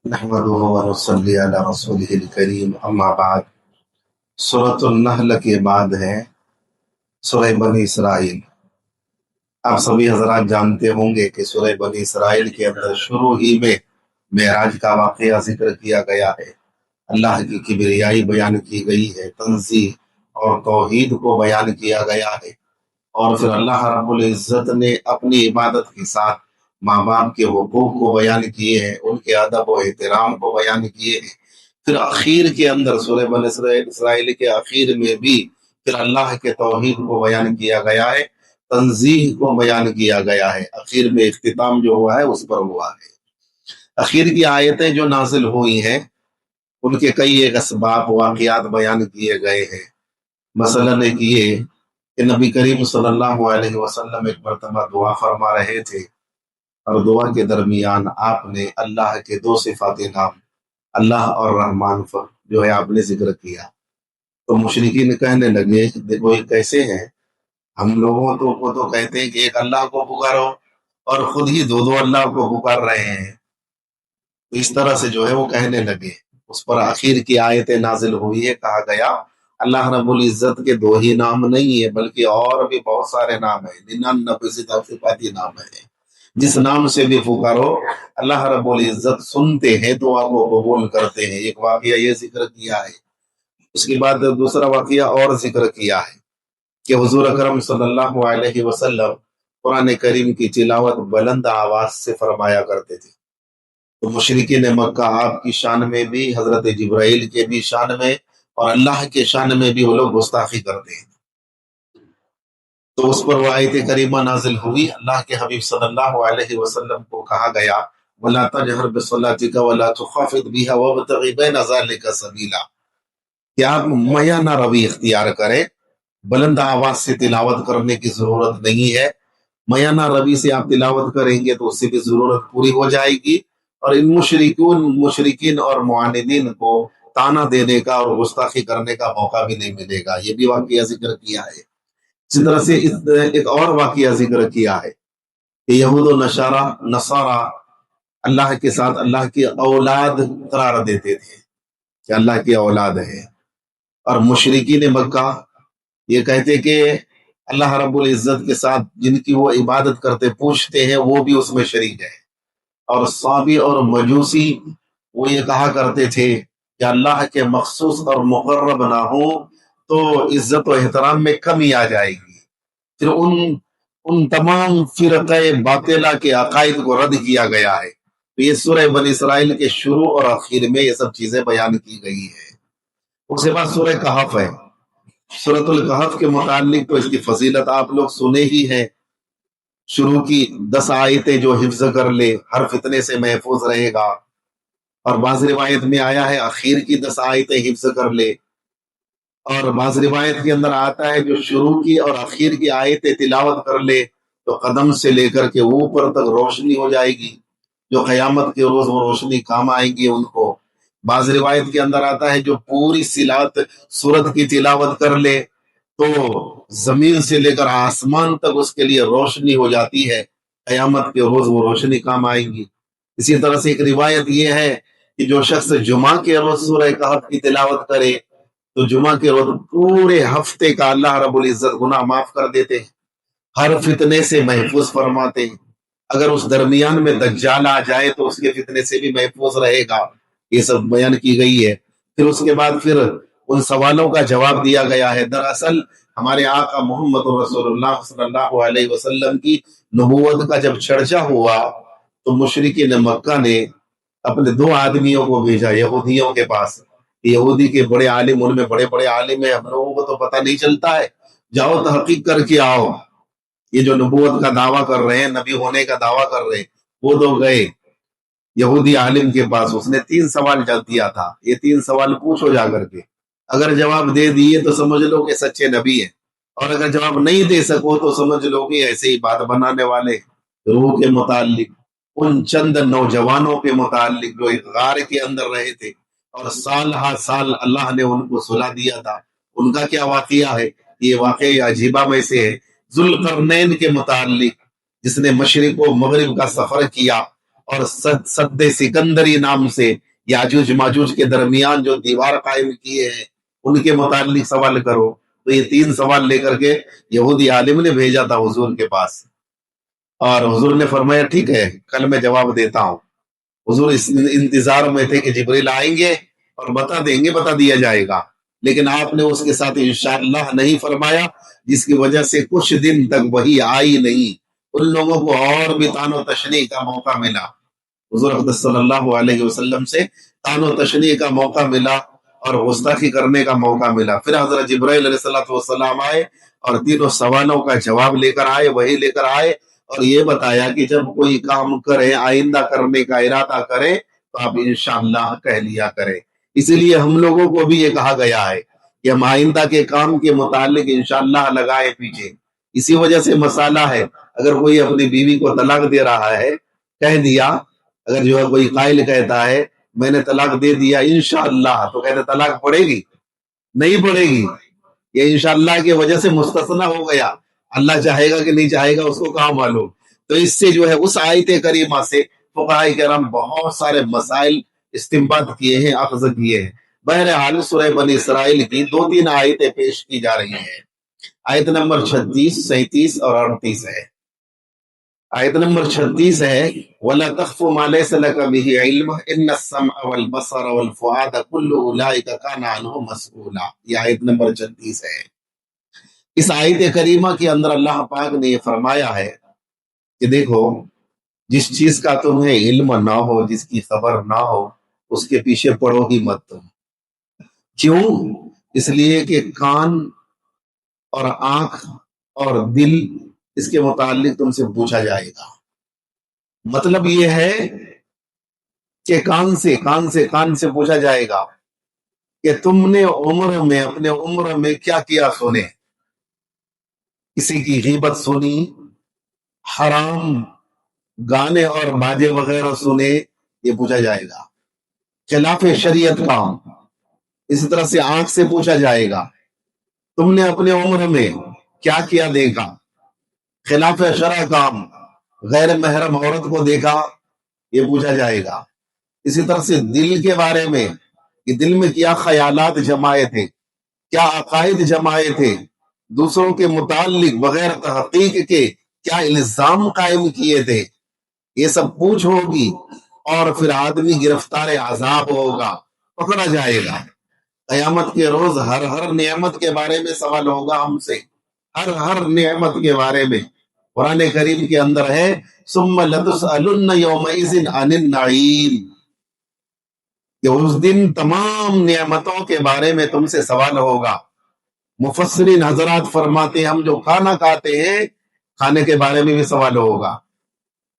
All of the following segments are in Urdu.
نحمده ونصلي علی رسولہ الکریم اما بعد۔ سورۃ النحل کے بعد ہے سورہ بنی اسرائیل۔ آپ سبھی حضرات جانتے ہوں گے کہ سورہ بنی اسرائیل کے اندر شروع ہی میں معراج کا واقعہ ذکر کیا گیا ہے، اللہ کی کبریائی بیان کی گئی ہے، تنزیہ اور توحید کو بیان کیا گیا ہے، اور پھر اللہ رب العزت نے اپنی عبادت کے ساتھ ماں باپ کے حقوق کو بیان کیے ہیں، ان کے ادب و احترام کو بیان کیے ہیں۔ پھر اخیر کے اندر سورہ بنی اسرائیل کے اخیر میں بھی پھر اللہ کے توحید کو بیان کیا گیا ہے، تنزیہ کو بیان کیا گیا ہے۔ اخیر میں اختتام جو ہوا ہے اس پر ہوا ہے۔ اخیر کی آیتیں جو نازل ہوئی ہیں ان کے کئی ایک اسباب واقعات بیان کیے گئے ہیں۔ مثلا ایک یہ کہ نبی کریم صلی اللہ علیہ وسلم ایک مرتبہ دعا فرما رہے تھے، اور دعا کے درمیان آپ نے اللہ کے دو صفات نام اللہ اور رحمان جو ہے آپ نے ذکر کیا۔ تو مشرکین کہنے لگے دیکھو یہ کیسے ہیں، ہم لوگوں کو تو کہتے ہیں کہ ایک اللہ کو پکارو اور خود ہی دو دو اللہ کو پکار رہے ہیں۔ تو اس طرح سے جو ہے وہ کہنے لگے۔ اس پر آخر کی آیتیں نازل ہوئی ہے، کہا گیا اللہ رب العزت کے دو ہی نام نہیں ہے بلکہ اور بھی بہت سارے نام ہیں، 99 صفاتی نام ہیں، جس نام سے بھی پکارو اللہ رب العزت سنتے ہیں، دعا کو قبول کرتے ہیں۔ ایک واقعہ یہ ذکر کیا ہے۔ اس کے بعد دوسرا واقعہ اور ذکر کیا ہے کہ حضور اکرم صلی اللہ علیہ وسلم قرآن کریم کی تلاوت بلند آواز سے فرمایا کرتے تھے۔ تو مشرکین مکہ آپ کی شان میں بھی، حضرت جبرائیل کے بھی شان میں اور اللہ کے شان میں بھی وہ لوگ گستاخی کرتے ہیں۔ تو اس پر وہ آیت کریمہ نازل ہوئی، اللہ کے حبیب صلی اللہ علیہ وسلم کو کہا گیا وَلَا تَجْهَرْ بِصَلَاتِكَ وَلَا تُخَافِتْ بِهَا وَابْتَغِ بَيْنَ ذَلِكَ سَبِيلًا، کہ آپ میانہ روی اختیار کریں، بلند آواز سے تلاوت کرنے کی ضرورت نہیں ہے۔ میانہ روی سے آپ تلاوت کریں گے تو اس سے بھی ضرورت پوری ہو جائے گی، اور ان مشرکین اور معاندین کو تانا دینے کا اور گستاخی کرنے کا موقع بھی نہیں ملے گا۔ یہ بھی واقعہ ذکر کیا ہے۔ اسی طرح سے ایک اور واقعہ ذکر کیا ہے کہ یہود و نصارہ اللہ کے ساتھ اللہ کی اولاد قرار دیتے تھے کہ اللہ کی اولاد ہے، اور مشرکین مکہ یہ کہتے کہ اللہ رب العزت کے ساتھ جن کی وہ عبادت کرتے پوچھتے ہیں وہ بھی اس میں شریک ہے۔ اور صابی اور مجوسی وہ یہ کہا کرتے تھے کہ اللہ کے مخصوص اور مقرب نہ ہوں تو عزت و احترام میں کمی آ جائے گی۔ پھر ان تمام فرقہ باطلہ کے عقائد کو رد کیا گیا ہے۔ تو یہ سورہ بنی اسرائیل کے شروع اور آخر میں یہ سب چیزیں بیان کی گئی ہے۔ اس کے بعد سورہ کہف ہے۔ سورۃ الکہف کے متعلق تو اس کی فضیلت آپ لوگ سنے ہی ہیں۔ شروع کی 10 آیتیں جو حفظ کر لے ہر فتنے سے محفوظ رہے گا، اور بعض روایت میں آیا ہے آخر کی 10 آیتیں حفظ کر لے، اور بعض روایت کے اندر آتا ہے جو شروع کی اور آخر کی آیتیں تلاوت کر لے تو قدم سے لے کر کے اوپر تک روشنی ہو جائے گی، جو قیامت کے روز وہ روشنی کام آئے گی ان کو۔ بعض روایت کے اندر آتا ہے جو پوری سورت کی تلاوت کر لے تو زمین سے لے کر آسمان تک اس کے لیے روشنی ہو جاتی ہے، قیامت کے روز وہ روشنی کام آئے گی۔ اسی طرح سے ایک روایت یہ ہے کہ جو شخص جمعہ کے روز سورہ کہف کی تلاوت کرے تو جمعہ کے روز پورے ہفتے کا اللہ رب العزت گناہ معاف کر دیتے ہیں، ہر فتنے سے محفوظ فرماتے ہیں۔ اگر اس درمیان میں دجال آ جائے تو اس کے فتنے سے بھی محفوظ رہے گا۔ یہ سب بیان کی گئی ہے۔ پھر اس کے بعد پھر ان سوالوں کا جواب دیا گیا ہے۔ دراصل ہمارے آقا محمد رسول اللہ صلی اللہ علیہ وسلم کی نبوت کا جب چرچا ہوا تو مشرکین مکہ نے اپنے 2 آدمیوں کو بھیجا یہودیوں کے پاس۔ یہودی کے بڑے عالم، ان میں بڑے بڑے عالم ہیں، ہم لوگوں کو تو پتہ نہیں چلتا ہے، جاؤ تحقیق کر کے آؤ۔ یہ جو نبوت کا دعویٰ کر رہے ہیں، نبی ہونے کا دعویٰ کر رہے ہیں، وہ تو گئے یہودی عالم کے پاس۔ اس نے 3 سوال دیا تھا، یہ 3 سوال پوچھو جا کر کے، اگر جواب دے دیے تو سمجھ لو کہ سچے نبی ہیں، اور اگر جواب نہیں دے سکو تو سمجھ لو کہ ایسے ہی بات بنانے والے۔ روح کے متعلق، ان چند نوجوانوں کے متعلق جو ایک غار کے اندر رہے تھے اور سال ہر سال اللہ نے ان کو سلا دیا تھا، ان کا کیا واقعہ ہے؟ یہ واقعہ عجیبہ میں سے ہے۔ ذوالقرنین کے متعلق، جس نے مشرق و مغرب کا سفر کیا اور سد سکندری نام سے یاجوج ماجوج کے درمیان جو دیوار قائم کیے ہیں ان کے متعلق سوال کرو. تو یہ 3 سوال لے کر کے یہودی عالم نے بھیجا تھا حضور کے پاس، اور حضور نے فرمایا ٹھیک ہے کل میں جواب دیتا ہوں. حضور اس انتظار میں تھے کہ جبریل آئیں گے اور بتا دیں گے، بتا دیا جائے گا، لیکن آپ نے اس کے ساتھ انشاءاللہ نہیں فرمایا، جس کی وجہ سے کچھ دن تک وہی آئی نہیں. ان لوگوں کو اور بھی تان و تشریح کا موقع ملا، حضور اقدس صلی اللہ علیہ وسلم سے تان و تشریح کا موقع ملا اور گستاخی کرنے کا موقع ملا. پھر حضرت جبرائیل علیہ السلام آئے اور 3 سوالوں کا جواب لے کر آئے، وہی لے کر آئے، اور یہ بتایا کہ جب کوئی کام کرے، آئندہ کرنے کا ارادہ کرے تو آپ انشاءاللہ کہہ لیا کریں. اسی لیے ہم لوگوں کو بھی یہ کہا گیا ہے کہ ہم آئندہ کے کام کے متعلق انشاءاللہ لگائے پیچھے. اسی وجہ سے مسئلہ ہے، اگر کوئی اپنی بیوی کو طلاق دے رہا ہے، کہہ دیا، اگر جو ہے کوئی قائل کہتا ہے میں نے طلاق دے دیا انشاءاللہ، تو کہتے طلاق پڑے گی؟ نہیں پڑے گی. یہ انشاءاللہ کی وجہ سے مستثنا ہو گیا، اللہ چاہے گا کہ نہیں چاہے گا اس کو کہاں معلوم. تو اس سے جو ہے اس آیت کریمہ سے فقہاء کرام بہت سارے مسائل استنباط کیے ہیں، اخذ کیے ہیں. بہرحال سورہ بنی اسرائیل کی 2-3 آیتیں پیش کی جا رہی ہیں. آیت نمبر 36، 37 اور 38 ہے. آیت نمبر 36 ہے وَلَا تَخْفُ مَا لَيْسَ لَكَ بِهِ عِلْمٌ إِنَّ السَّمْعَ وَالْبَصَرَ وَالْفُؤَادَ كُلُّ أُولَٰئِكَ كَانَ عَنْهُ مَسْئُولًا. یہ آیت نمبر 36 ہے. اس آیت کریمہ کے اندر اللہ پاک نے یہ فرمایا ہے کہ دیکھو جس چیز کا تمہیں علم نہ ہو، جس کی خبر نہ ہو، اس کے پیچھے پڑو ہی مت تم. کیوں؟ اس لیے کہ کان اور آنکھ اور دل اس کے متعلق تم سے پوچھا جائے گا. مطلب یہ ہے کہ کان سے پوچھا جائے گا کہ تم نے اپنے عمر میں کیا کیا سنے. کسی کی غیبت سنی، حرام گانے اور باجے وغیرہ سنے، یہ پوچھا جائے گا. خلاف شریعت کام اسی طرح سے آنکھ سے پوچھا جائے گا تم نے اپنے عمر میں کیا کیا دیکھا. خلاف شرع کام غیر محرم عورت کو دیکھا، یہ پوچھا جائے گا. اسی طرح سے دل کے بارے میں کہ دل میں کیا خیالات جمائے تھے، کیا عقائد جمائے تھے، دوسروں کے متعلق بغیر تحقیق کے کیا الزام قائم کیے تھے، یہ سب پوچھ ہوگی. اور پھر آدمی گرفتار عذاب ہوگا، پکڑا جائے گا. قیامت کے روز ہر نعمت کے بارے میں سوال ہوگا ہم سے، ہر نعمت کے بارے میں. قرآن کریم کے اندر ہے ثم لتسألن یومئذ عن النعیم، کہ اس دن تمام نعمتوں کے بارے میں تم سے سوال ہوگا. مفسرین حضرات فرماتے ہیں ہم جو کھانا کھاتے ہیں کھانے کے بارے میں بھی سوال ہوگا،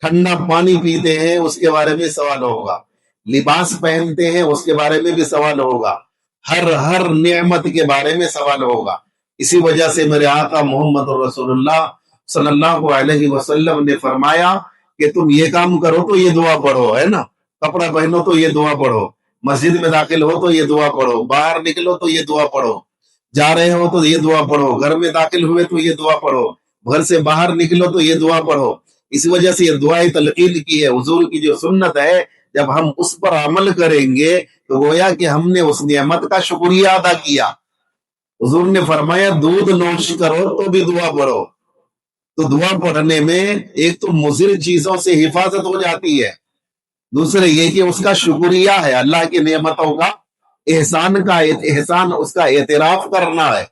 ٹھنڈا پانی پیتے ہیں اس کے بارے میں سوال ہوگا، لباس پہنتے ہیں اس کے بارے میں بھی سوال ہوگا، ہر نعمت کے بارے میں سوال ہوگا. اسی وجہ سے میرے آقا محمد رسول اللہ صلی اللہ علیہ وسلم نے فرمایا کہ تم یہ کام کرو تو یہ دعا پڑھو، ہے نا، کپڑا پہنو تو یہ دعا پڑھو، مسجد میں داخل ہو تو یہ دعا پڑھو، باہر نکلو تو یہ دعا پڑھو، جا رہے ہو تو یہ دعا پڑھو، گھر میں داخل ہوئے تو یہ دعا پڑھو، گھر سے باہر نکلو تو یہ دعا پڑھو. اس وجہ سے یہ دعائیں تلقین کی ہے. حضور کی جو سنت ہے جب ہم اس پر عمل کریں گے تو گویا کہ ہم نے اس نعمت کا شکریہ ادا کیا. حضور نے فرمایا دودھ نوش کرو تو بھی دعا پڑھو. تو دعا پڑھنے میں ایک تو مضر چیزوں سے حفاظت ہو جاتی ہے، دوسرے یہ کہ اس کا شکریہ ہے، اللہ کی نعمتوں کا احسان اس کا اعتراف کرنا ہے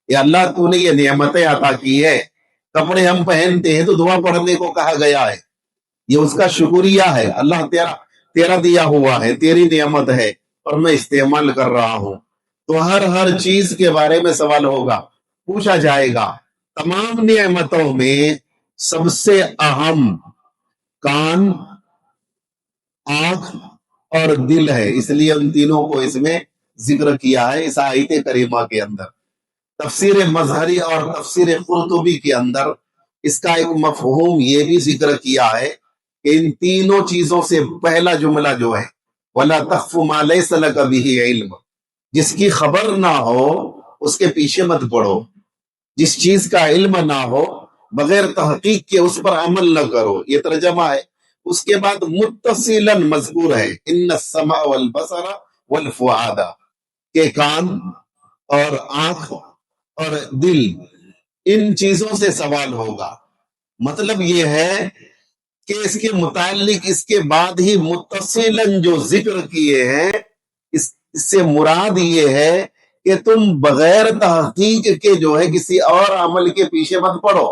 کہ اللہ تو نے یہ نعمتیں عطا کی ہے. کپڑے ہم پہنتے ہیں تو دعا پڑھنے کو کہا گیا ہے، یہ اس کا شکریہ ہے، اللہ تیرا دیا ہوا ہے، تیری نعمت ہے اور میں استعمال کر رہا ہوں. تو ہر چیز کے بارے میں سوال ہوگا، پوچھا جائے گا. تمام نعمتوں میں سب سے اہم کان، آنکھ اور دل ہے، اس لیے ان تینوں کو اس میں ذکر کیا ہے اس آیت کریمہ کے اندر. تفسیر مظہری اور تفسیر قرطبی کے اندر اس کا ایک مفہوم یہ بھی ذکر کیا ہے کہ ان تینوں چیزوں سے پہلا جملہ جو ہے وَلَا تَخْفُ مَا لَيْسَ لَكَ بِهِ عِلْمٌ، جس کی خبر نہ ہو اس کے پیچھے مت پڑو، جس چیز کا علم نہ ہو بغیر تحقیق کے اس پر عمل نہ کرو. یہ ترجمہ ہے. اس کے بعد متصلاً مذکور ہے ان السمع والبصر والفؤاد، کہ کان اور آنکھ اور دل، ان چیزوں سے سوال ہوگا۔ مطلب یہ ہے کہ اس کے متعلق اس کے بعد ہی متصلاً جو ذکر کیے ہیں، اس سے مراد یہ ہے کہ تم بغیر تحقیق کے جو ہے کسی اور عمل کے پیچھے مت پڑو،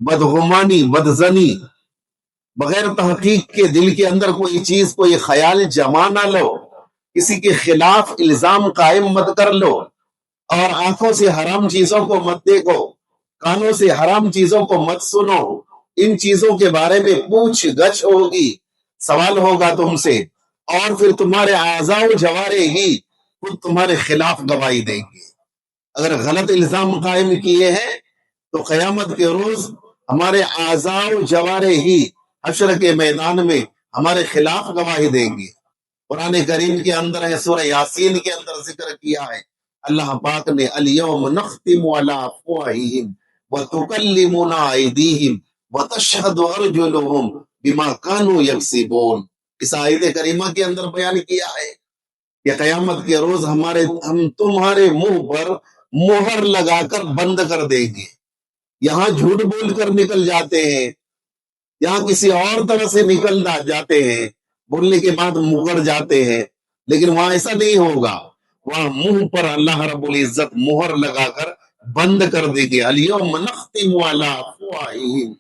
بدگمانی، بدزنی، بغیر تحقیق کے دل کے اندر کوئی چیز، کوئی خیال جما نہ لو، کسی کے خلاف الزام قائم مت کر لو، اور آنکھوں سے حرام چیزوں کو مت دیکھو، کانوں سے حرام چیزوں کو مت سنو۔ ان چیزوں کے بارے میں پوچھ گچھ ہوگی، سوال ہوگا تم سے، اور پھر تمہارے اعضاء و جوارے ہی خود تمہارے خلاف گواہی دیں گے۔ اگر غلط الزام قائم کیے ہیں تو قیامت کے روز ہمارے اعضاء و جوارے ہی حشر کے میدان میں ہمارے خلاف گواہی دیں گے۔ قرآن کریم کے اندر ہے، سورہ یاسین کے اندر ذکر کیا ہے، اللہ پاک نے الیوم نختم علی افواہہم وتکلمنا ایدیہم وتشہد ارجلہم بما کانوا یکسبون۔ اس آیت کریمہ کے اندر بیان کیا ہے کہ قیامت کے روز ہم تمہارے منہ پر مہر لگا کر بند کر دیں گے۔ یہاں جھوٹ بول کر نکل جاتے ہیں، یہاں کسی اور طرح سے نکل جاتے ہیں، بولنے کے بعد مکر جاتے ہیں، لیکن وہاں ایسا نہیں ہوگا۔ وہاں منہ پر اللہ رب العزت مہر لگا کر بند کر دیں گے۔ الیوم نختم علی افواہہم،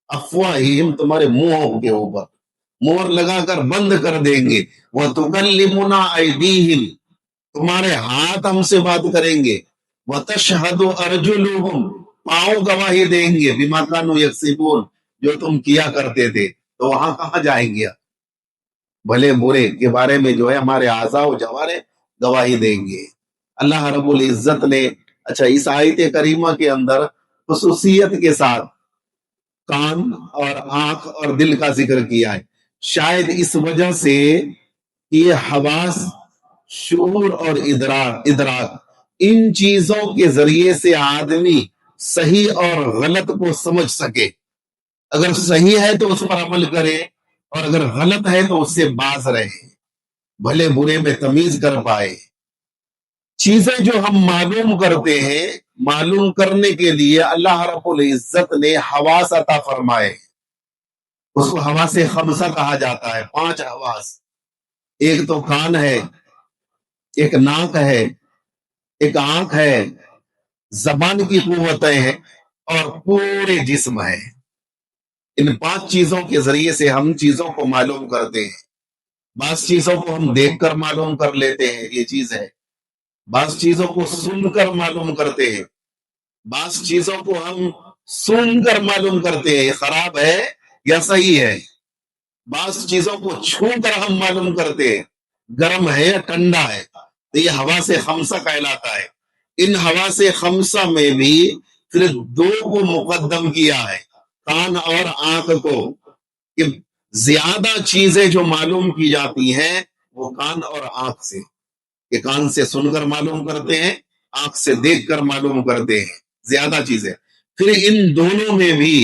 افواہہم تمہارے منہوں کے اوپر مہر لگا کر بند کر دیں گے۔ وتکلمنا ایدیہم، تمہارے ہاتھ ہم سے بات کریں گے۔ وتشہد ارجلہم، پاؤں گواہی دیں گے، بما کانوا یکسبون، جو تم کیا کرتے تھے۔ تو وہاں کہاں جائیں گے؟ بھلے برے کے بارے میں جو ہے ہمارے اعضاء و جوارے گواہی دیں گے۔ اللہ رب العزت نے اچھا اس آیت کریمہ کے اندر خصوصیت کے ساتھ کان اور آنکھ اور دل کا ذکر کیا ہے، شاید اس وجہ سے یہ حواس، شعور اور ادراک، ان چیزوں کے ذریعے سے آدمی صحیح اور غلط کو سمجھ سکے۔ اگر صحیح ہے تو اس پر عمل کرے، اور اگر غلط ہے تو اس سے باز رہے، بھلے برے میں تمیز کر پائے۔ چیزیں جو ہم معلوم کرتے ہیں، معلوم کرنے کے لیے اللہ رب العزت نے حواس عطا فرمائے۔ اس کو حواس خمسہ کہا جاتا ہے، 5 حواس۔ ایک تو کان ہے، ایک ناک ہے، ایک آنکھ ہے، زبان کی قوتیں ہیں، اور پورے جسم ہے۔ ان 5 چیزوں کے ذریعے سے ہم چیزوں کو معلوم کرتے ہیں۔ بعض چیزوں کو ہم دیکھ کر معلوم کر لیتے ہیں، یہ چیز ہے۔ بعض چیزوں کو سن کر معلوم کرتے ہیں، بعض چیزوں کو ہم سن کر معلوم کرتے ہیں یہ خراب ہے یا صحیح ہے۔ بعض چیزوں کو چھو کر ہم معلوم کرتے ہیں گرم ہے یا ٹھنڈا ہے۔ تو یہ حواس خمسہ کہلاتا ہے۔ ان حواس خمسہ میں بھی پھر 2 کو مقدم کیا ہے، کان اور آنکھ کو، کہ زیادہ چیزیں جو معلوم کی جاتی ہیں وہ کان اور آنکھ سے، کہ کان سے سن کر معلوم کرتے ہیں، آنکھ سے دیکھ کر معلوم کرتے ہیں زیادہ چیزیں۔ پھر ان دونوں میں بھی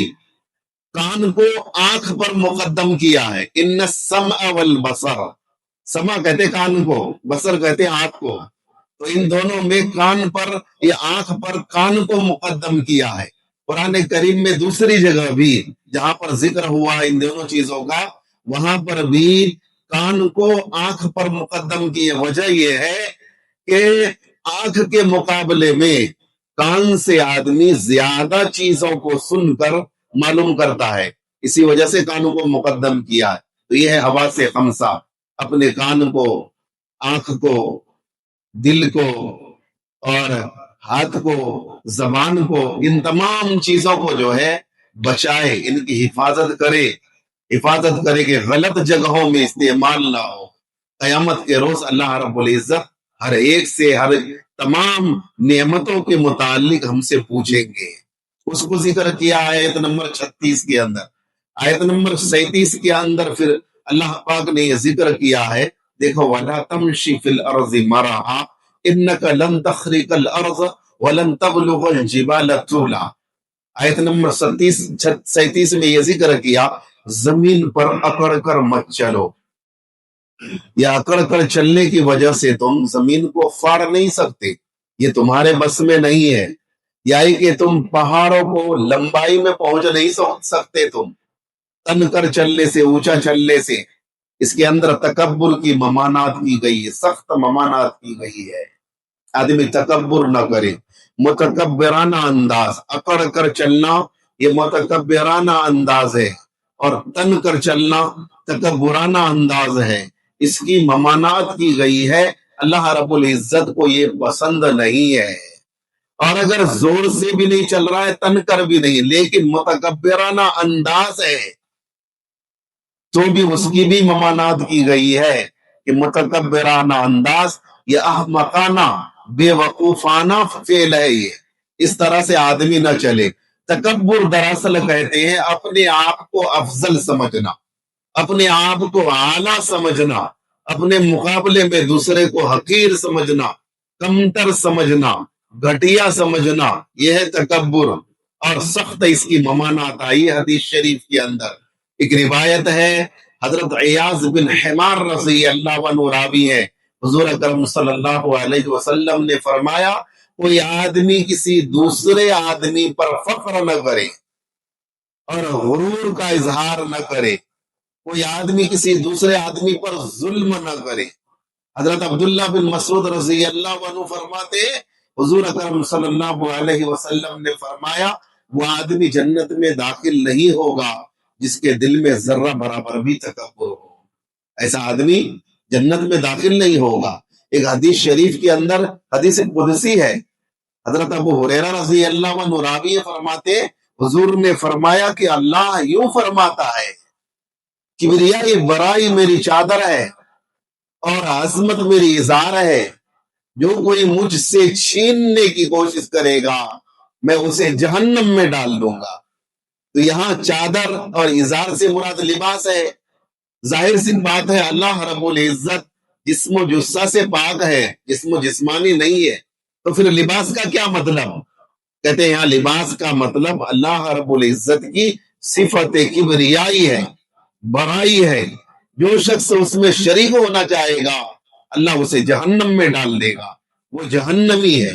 کان کو آنکھ پر مقدم کیا ہے، ان السمع والبصر، سمع کہتے کان کو، بصر کہتے آنکھ کو، تو ان دونوں میں کان پر یا آنکھ پر کان کو مقدم کیا ہے۔ قرآن کریم میں دوسری جگہ بھی جہاں پر ذکر ہوا ان دونوں چیزوں کا، وہاں پر بھی کان کو آنکھ پر مقدم کی۔ وجہ یہ ہے کہ آنکھ کے مقابلے میں کان سے آدمی زیادہ چیزوں کو سن کر معلوم کرتا ہے، اسی وجہ سے کانوں کو مقدم کیا ہے۔ تو یہ ہے حواس خمسہ، اپنے کان کو، آنکھ کو، دل کو اور ہاتھ کو، زبان کو، ان تمام چیزوں کو جو ہے بچائے، ان کی حفاظت کرے کہ غلط جگہوں میں استعمال نہ ہو۔ قیامت کے روز اللہ رب العزت ہر ایک سے، ہر تمام نعمتوں کے متعلق ہم سے پوچھیں گے۔ اس کو ذکر کیا آیت نمبر 36 کے اندر۔ آیت نمبر 37 کے اندر پھر اللہ پاک نے یہ ذکر کیا ہے، دیکھو وَلَا تَمْشِ فِي الْأَرْضِ مَرَحًا إِنَّكَ لَن تَخْرِقَ الْأَرْضَ وَلَن تَبْلُغَ الْجِبَالَ طُولًا۔ آیت نمبر 37 میں یہ ذکر کیا، زمین پر اکڑ کر مت چلو، یا اکڑ کر چلنے کی وجہ سے تم زمین کو پھاڑ نہیں سکتے، یہ تمہارے بس میں نہیں ہے، یا کہ تم پہاڑوں کو لمبائی میں پہنچ نہیں سکتے، تم تن کر چلنے سے، اونچا چلنے سے۔ اس کے اندر تکبر کی ممانعت کی گئی ہے، سخت ممانعت کی گئی ہے، آدمی تکبر نہ کرے۔ متکبرانہ انداز، اکڑ کر چلنا یہ متکبرانہ انداز ہے، اور تن کر چلنا تکبرانہ انداز ہے، اس کی ممانعت کی گئی ہے۔ اللہ رب العزت کو یہ پسند نہیں ہے۔ اور اگر زور سے بھی نہیں چل رہا ہے، تن کر بھی نہیں، لیکن متکبرانہ انداز ہے، تو بھی اس کی بھی ممانعت کی گئی ہے کہ متکبرانہ انداز یہ احمقانہ بے وقوفانہ فعل ہے، یہ اس طرح سے آدمی نہ چلے۔ تکبر دراصل کہتے ہیں اپنے آپ کو افضل سمجھنا، اپنے آپ کو اعلیٰ سمجھنا، اپنے مقابلے میں دوسرے کو حقیر سمجھنا، کمتر سمجھنا، گھٹیا سمجھنا، یہ ہے تکبر، اور سخت اس کی ممانعت آئی حدیث شریف کے اندر۔ ایک روایت ہے، حضرت عیاض بن حمار رضی اللہ عنہ راوی ہے، حضور اکرم صلی اللہ علیہ وسلم نے فرمایا کوئی آدمی کسی دوسرے آدمی پر فخر نہ کرے اور غرور کا اظہار نہ کرے، کوئی آدمی کسی دوسرے آدمی پر ظلم نہ کرے۔ حضرت عبداللہ بن مسعود رضی اللہ عنہ فرماتے حضور اکرم صلی اللہ علیہ وسلم نے فرمایا وہ آدمی جنت میں داخل نہیں ہوگا جس کے دل میں ذرہ برابر بھی تکبر ہو، ایسا آدمی جنت میں داخل نہیں ہوگا۔ ایک حدیث شریف کے اندر حدیث قدسی ہے، حضرت ابو ہریرہ رضی اللہ عنہ راوی فرماتے حضور نے فرمایا کہ اللہ یوں فرماتا ہے کبریائی برائی میری چادر ہے اور عظمت میری ازار ہے، جو کوئی مجھ سے چھیننے کی کوشش کرے گا میں اسے جہنم میں ڈال دوں گا۔ تو یہاں چادر اور ازار سے مراد لباس ہے۔ ظاہر سی بات ہے اللہ رب العزت جسم و جثہ سے پاک ہے، جسم و جسمانی نہیں ہے، تو پھر لباس کا کیا مطلب؟ کہتے ہیں یہاں لباس کا مطلب اللہ رب العزت کی صفت کبریائی ہے، برائی ہے، جو شخص اس میں شریک ہونا چاہے گا اللہ اسے جہنم میں ڈال دے گا، وہ جہنمی ہے۔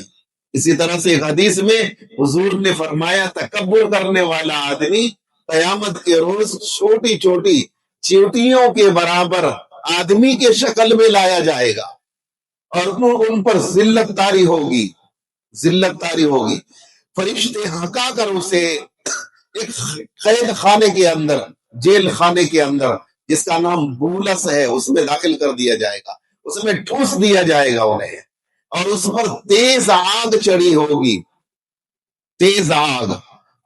اسی طرح سے ایک حدیث میں حضور نے فرمایا تکبر کرنے والا آدمی قیامت کے روز چھوٹی چھوٹی چیونٹیوں کے برابر آدمی کے شکل میں لایا جائے گا، اور ان پر ذلت طاری ہوگی، ذلت طاری ہوگی۔ فرشتے ہنکا کر اسے ایک قید خانے کے اندر، جیل خانے کے اندر جس کا نام بولس ہے، اس میں داخل کر دیا جائے گا، اس میں ٹھوس دیا جائے گا انہیں، اور اس پر تیز آگ چڑھی ہوگی، تیز آگ،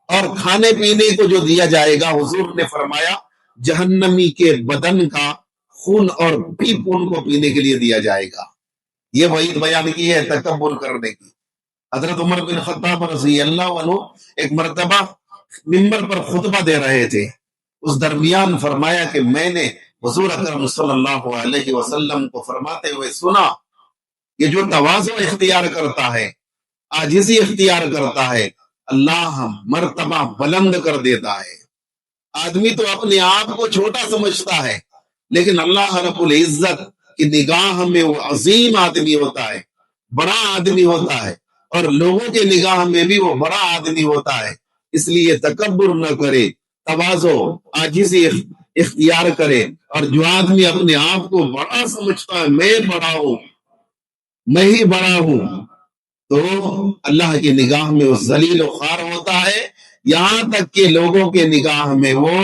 اور کھانے پینے کو جو دیا جائے گا حضور نے فرمایا جہنمی کے بدن کا خون اور پیپ ان کو پینے کے لیے دیا جائے گا۔ یہ وعید بیان کی ہے تکبر کرنے کی۔ حضرت عمر بن خطاب رضی اللہ عنہ ایک مرتبہ منبر پر خطبہ دے رہے تھے، اس درمیان فرمایا کہ میں نے حضور اکرم صلی اللہ علیہ وسلم کو فرماتے ہوئے سنا یہ جو تواضع اختیار کرتا ہے، عاجزی اختیار کرتا ہے، اللہ مرتبہ بلند کر دیتا ہے۔ آدمی تو اپنے آپ کو چھوٹا سمجھتا ہے، لیکن اللہ رب العزت کی نگاہ میں وہ عظیم آدمی ہوتا ہے، بڑا آدمی ہوتا ہے، اور لوگوں کے نگاہ میں بھی وہ بڑا آدمی ہوتا ہے۔ اس لیے تکبر نہ کرے، تواضع عاجزی اختیار کرے، اور جو آدمی اپنے آپ کو بڑا سمجھتا ہے میں بڑا ہوں، میں ہی بڑا ہوں، تو اللہ کی نگاہ میں وہ ذلیل و خوار ہوتا ہے، یہاں تک کہ لوگوں کے نگاہ میں وہ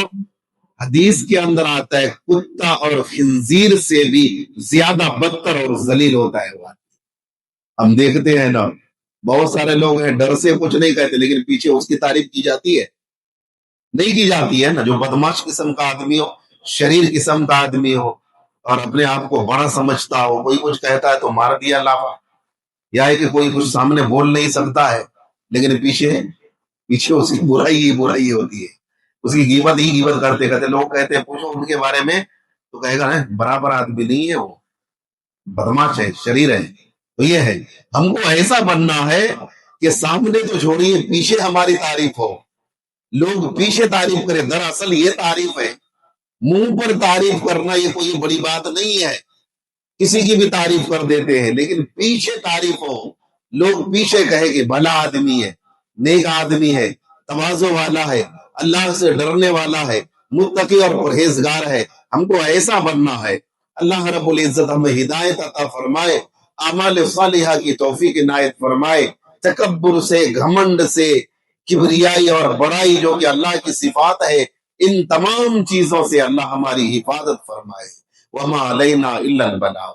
حدیث کے اندر آتا ہے کتا اور خنزیر سے بھی زیادہ بدتر اور ذلیل ہوتا ہے وہ۔ ہم دیکھتے ہیں نا بہت سارے لوگ ہیں ڈر سے کچھ نہیں کہتے، لیکن پیچھے اس کی تعریف کی جاتی ہے، نہیں کی جاتی ہے نا۔ جو بدماش قسم کا آدمی ہو، شریر قسم کا آدمی ہو، اور اپنے آپ کو بڑا سمجھتا ہو، کوئی کچھ کہتا ہے تو مار دیا لافا، یا ہے کہ کوئی کچھ سامنے بول نہیں سکتا ہے، لیکن پیچھے اس کی برائی ہی برائی ہوتی ہے، اس کی غیبت ہی غیبت کرتے کہتے۔ لوگ کہتے ہیں پوچھو ان کے بارے میں تو کہے گا برابر آدمی نہیں ہے، وہ بدماش ہے، شریر ہے۔ تو یہ ہے ہم کو ایسا بننا ہے کہ سامنے تو چھوڑیے پیچھے ہماری تعریف ہو، لوگ پیچھے تعریف کریں، دراصل یہ تعریف ہے منہ پر تعریف کرنا یہ کوئی بڑی بات نہیں ہے، کسی کی بھی تعریف کر دیتے ہیں، لیکن پیچھے تعریف ہو، لوگ پیچھے کہے کہ بھلا آدمی ہے، نیک آدمی ہے، تواضع والا ہے، اللہ سے ڈرنے والا ہے، متقی اور پرہیزگار ہے، ہم کو ایسا بننا ہے۔ اللہ رب العزت ہمیں ہدایت عطا فرمائے، اعمال صالحہ کی توفیق عنایت فرمائے، تکبر سے، گھمنڈ سے، کبریائی اور بڑائی جو کہ اللہ کی صفات ہے، ان تمام چیزوں سے اللہ ہماری حفاظت فرمائے۔ وما علینا الا البلاغ۔